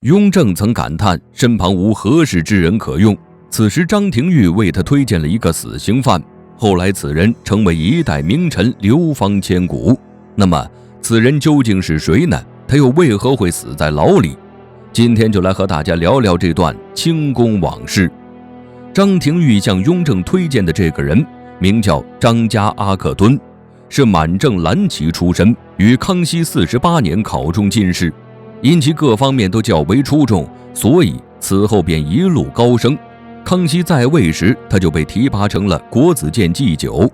雍正曾感叹身旁无合适之人可用，此时张廷玉为他推荐了一个死刑犯，后来此人成为一代名臣，流芳千古。那么此人究竟是谁呢？他又为何会死在牢里？今天就来和大家聊聊这段清宫往事。张廷玉向雍正推荐的这个人名叫张家阿克敦，是满正蓝旗出身，于康熙48年考中进士，因其各方面都较为出众，所以此后便一路高升。康熙在位时，他就被提拔成了国子监祭酒。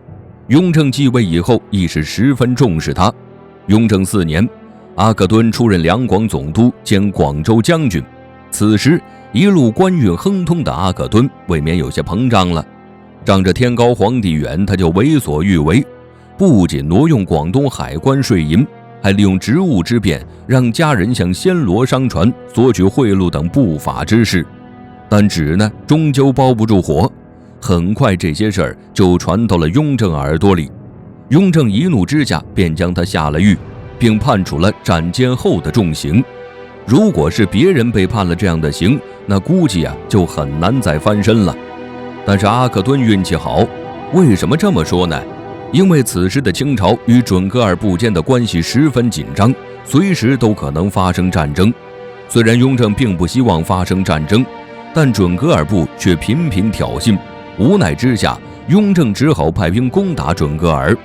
雍正继位以后，亦是十分重视他。雍正4年，阿克敦出任两广总督兼广州将军。此时一路官运亨通的阿克敦未免有些膨胀了，仗着天高皇帝远，他就为所欲为，不仅挪用广东海关税银，还利用职务之便让家人向暹罗商船索取贿赂等不法之事。但纸呢，终究包不住火，很快这些事儿就传到了雍正耳朵里。雍正一怒之下便将他下了狱，并判处了斩监后的重刑。如果是别人被判了这样的刑，那估计就很难再翻身了。但是阿克敦运气好，为什么这么说呢？因为此时的清朝与准噶尔部间的关系十分紧张，随时都可能发生战争。虽然雍正并不希望发生战争，但准噶尔部却频频挑衅，无奈之下，雍正只好派兵攻打准噶尔。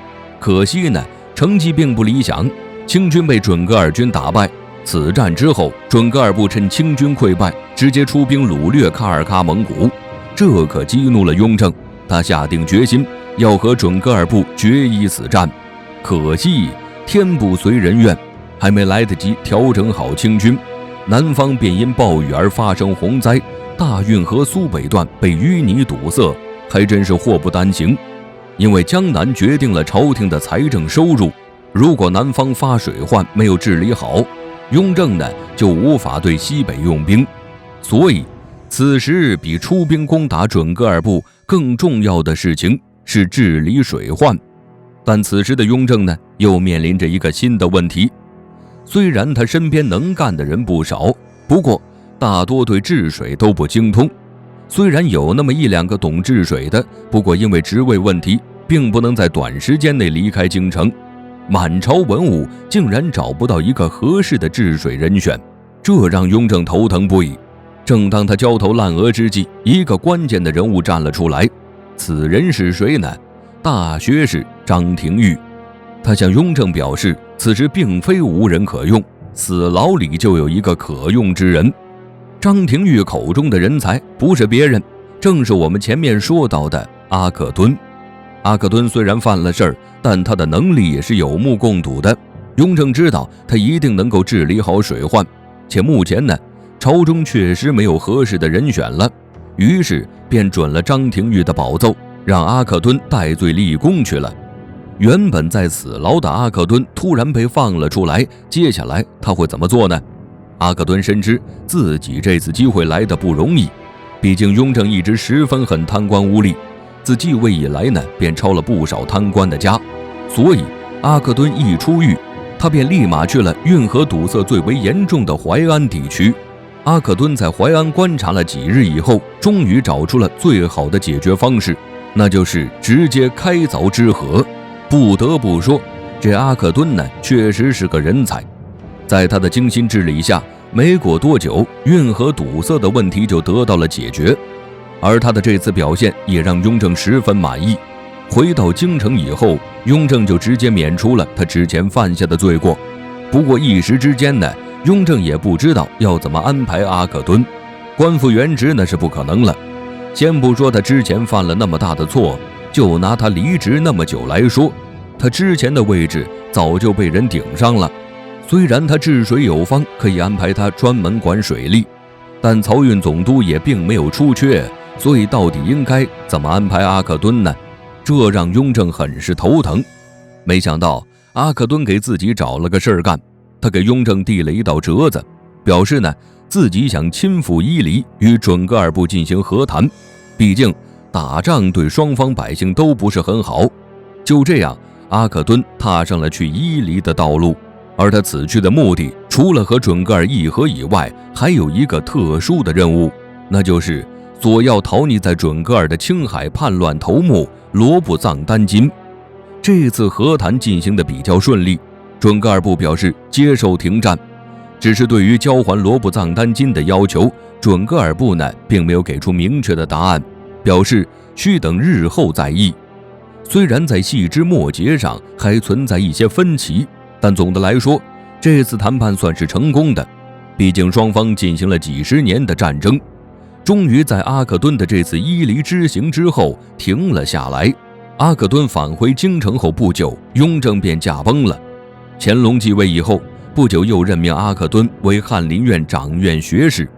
可惜呢，成绩并不理想，清军被准噶尔军打败。此战之后，准噶尔部趁清军溃败，直接出兵掳掠喀尔喀蒙古，这可激怒了雍正，他下定决心要和准噶尔部决一死战。可惜天不随人愿，还没来得及调整好清军，南方便因暴雨而发生洪灾，大运河苏北段被淤泥堵塞，还真是祸不单行。因为江南决定了朝廷的财政收入，如果南方发水患没有治理好，雍正呢就无法对西北用兵，所以此时比出兵攻打准噶尔部更重要的事情是治理水患。但此时的雍正呢，又面临着一个新的问题。虽然他身边能干的人不少，不过大多对治水都不精通。虽然有那么一两个懂治水的，不过因为职位问题，并不能在短时间内离开京城。满朝文武竟然找不到一个合适的治水人选，这让雍正头疼不已。正当他焦头烂额之际，一个关键的人物站了出来。此人是谁呢？大学士张廷玉。他向雍正表示，此时并非无人可用，死牢里就有一个可用之人。张廷玉口中的人才不是别人，正是我们前面说到的阿克敦。阿克敦虽然犯了事儿，但他的能力也是有目共睹的。雍正知道他一定能够治理好水患，且目前呢，朝中确实没有合适的人选了，于是便准了张廷玉的宝奏，让阿克敦戴罪立功去了。原本在死牢的阿克敦突然被放了出来，接下来他会怎么做呢？阿克敦深知自己这次机会来得不容易，毕竟雍正一直十分恨贪官污吏，自继位以来呢，便抄了不少贪官的家，所以阿克敦一出狱，他便立马去了运河堵塞最为严重的淮安地区。阿克敦在淮安观察了几日以后，终于找出了最好的解决方式，那就是直接开凿支河。不得不说，这阿克敦呢，确实是个人才。在他的精心治理下，没过多久，运河堵塞的问题就得到了解决。而他的这次表现也让雍正十分满意。回到京城以后，雍正就直接免除了他之前犯下的罪过。不过一时之间呢，雍正也不知道要怎么安排阿克敦。官复原职那是不可能了。先不说他之前犯了那么大的错，就拿他离职那么久来说，他之前的位置早就被人顶上了。虽然他治水有方，可以安排他专门管水利，但漕运总督也并没有出缺，所以到底应该怎么安排阿克敦呢？这让雍正很是头疼。没想到阿克敦给自己找了个事儿干，他给雍正递了一道折子，表示呢自己想亲赴伊犁与准噶尔部进行和谈，毕竟打仗对双方百姓都不是很好。就这样，阿克敦踏上了去伊犁的道路。而他此去的目的，除了和准噶尔议和以外，还有一个特殊的任务，那就是索要逃匿在准噶尔的青海叛乱头目罗布藏丹津。这次和谈进行的比较顺利，准噶尔部表示接受停战，只是对于交还罗布藏丹津的要求，准噶尔部呢并没有给出明确的答案，表示需等日后再议。虽然在细枝末节上还存在一些分歧，但总的来说，这次谈判算是成功的。毕竟双方进行了几十年的战争，终于在阿克敦的这次伊犁之行之后停了下来。阿克敦返回京城后不久，雍正便驾崩了。乾隆继位以后不久，又任命阿克敦为翰林院掌院学士，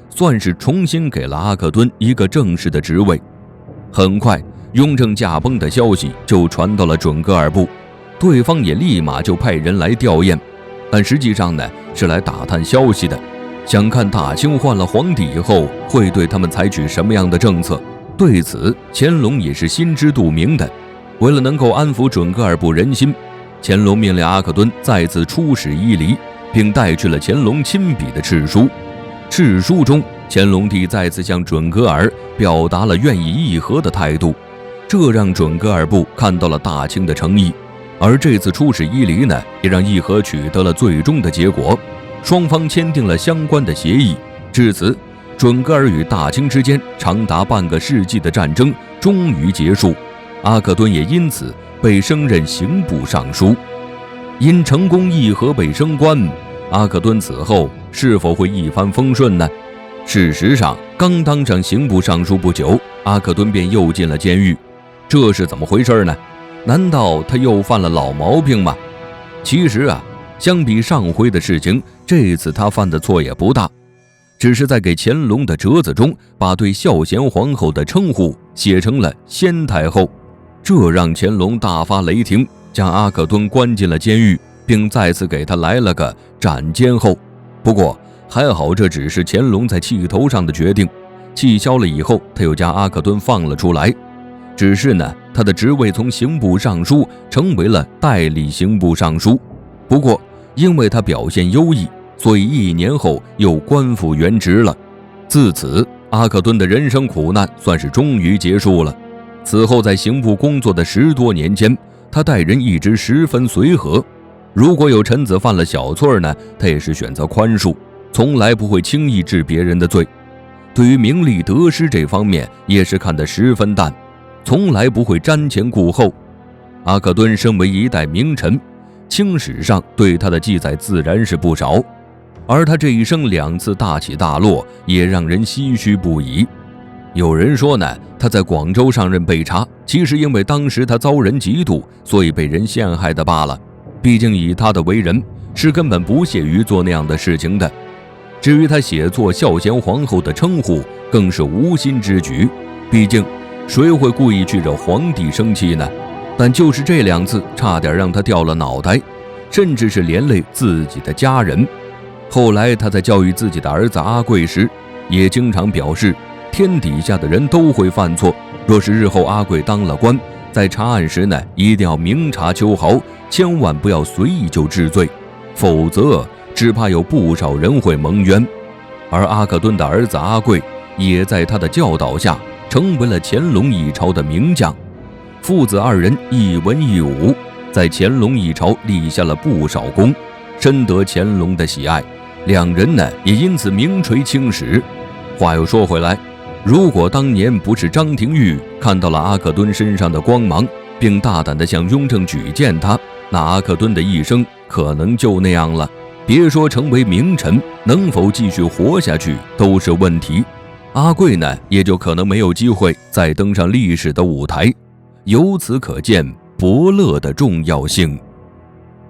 算是重新给了阿克敦一个正式的职位。很快，雍正驾崩的消息就传到了准噶尔部，对方也立马就派人来吊唁，但实际上呢是来打探消息的，想看大清换了皇帝以后会对他们采取什么样的政策。对此，乾隆也是心知肚明的。为了能够安抚准噶尔部人心，乾隆命令阿克敦再次出使伊犁，并带去了乾隆亲笔的敕书。敕书中，乾隆帝再次向准噶尔表达了愿意议和的态度，这让准噶尔部看到了大清的诚意。而这次出使伊犁呢，也让议和取得了最终的结果，双方签订了相关的协议。至此，准噶尔与大清之间长达半个世纪的战争终于结束，阿克敦也因此被升任刑部尚书。因成功议和被升官，阿克敦此后是否会一帆风顺呢？事实上，刚当上刑部尚书不久，阿克敦便又进了监狱，这是怎么回事呢？难道他又犯了老毛病吗？其实相比上回的事情，这次他犯的错也不大，只是在给乾隆的折子中把对孝贤皇后的称呼写成了先太后，这让乾隆大发雷霆，将阿克敦关进了监狱，并再次给他来了个斩监候。不过还好，这只是乾隆在气头上的决定，气消了以后，他又将阿克敦放了出来。只是呢，他的职位从刑部尚书成为了代理刑部尚书。不过因为他表现优异，所以1年后又官复原职了。自此，阿克敦的人生苦难算是终于结束了。此后在刑部工作的10多年间，他待人一直十分随和，如果有臣子犯了小错呢，他也是选择宽恕，从来不会轻易治别人的罪。对于名利得失这方面也是看得十分淡，从来不会瞻前顾后。阿克敦身为一代名臣，清史上对他的记载自然是不少，而他这一生2次大起大落，也让人唏嘘不已。有人说呢，他在广州上任被查，其实因为当时他遭人嫉妒，所以被人陷害的罢了。毕竟以他的为人，是根本不屑于做那样的事情的。至于他写错孝贤皇后的称呼，更是无心之举，毕竟谁会故意去惹皇帝生气呢？但就是这2次差点让他掉了脑袋，甚至是连累自己的家人。后来他在教育自己的儿子阿贵时，也经常表示天底下的人都会犯错，若是日后阿贵当了官，在查案时呢，一定要明察秋毫，千万不要随意就治罪，否则只怕有不少人会蒙冤。而阿克敦的儿子阿贵也在他的教导下成为了乾隆一朝的名将，父子2人一文一武，在乾隆一朝立下了不少功，深得乾隆的喜爱。2人呢也因此名垂青史。话又说回来，如果当年不是张廷玉看到了阿克敦身上的光芒，并大胆地向雍正举荐他，那阿克敦的一生可能就那样了。别说成为名臣，能否继续活下去都是问题。阿贵呢，也就可能没有机会再登上历史的舞台。由此可见伯乐的重要性。